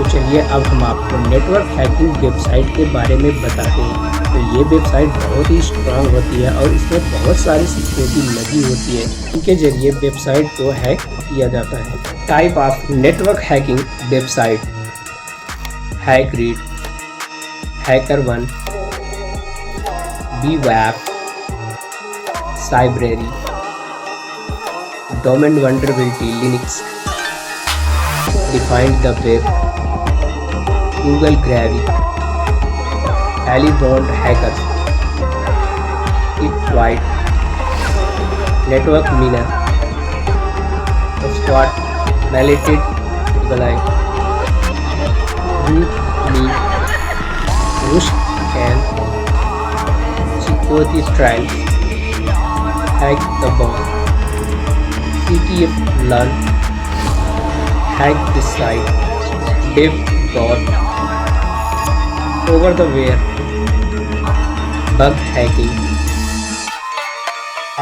तो चलिए अब हम आपको नेटवर्क हैकिंग वेबसाइट के बारे में बताते हैं। तो ये वेबसाइट बहुत ही स्ट्रांग होती है और इसमें बहुत सारी सिक्योरिटी लगी होती है। इनके जरिए वेबसाइट को हैक किया जाता है। Type of network hacking website: हैकरीड, hackerone, bWAPP, Cybrary, domain vulnerability, Linux, defined the web, Google gravy, एलिबॉन्ड hackers, it white, network miner, squad, मैलेटेड गलाई, root me, rush can, security trials, hack the bomb, CTF learn, hack this site, dev dot, over the wire, bug hacking,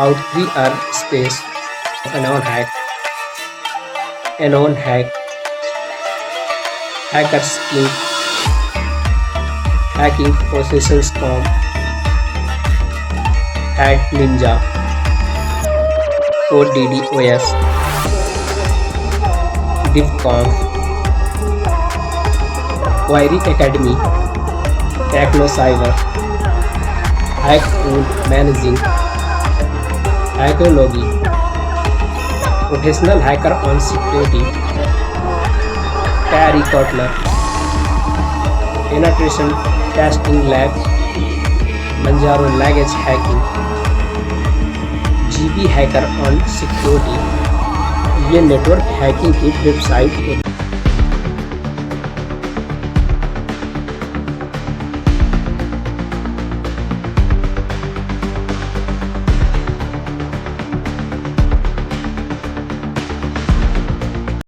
out 3R space, anon hack, hackers link, hacking processes.com, hack ninja, code DDoS, DivConf, Query Academy, TechnoCyber, Hack Tool Managing, Hackology, Professional Hacker on Security, Terry Kotler, Penetration Testing Lab, Manjaro Luggage Hacking, GB hacker on security. ये network hacking की website है।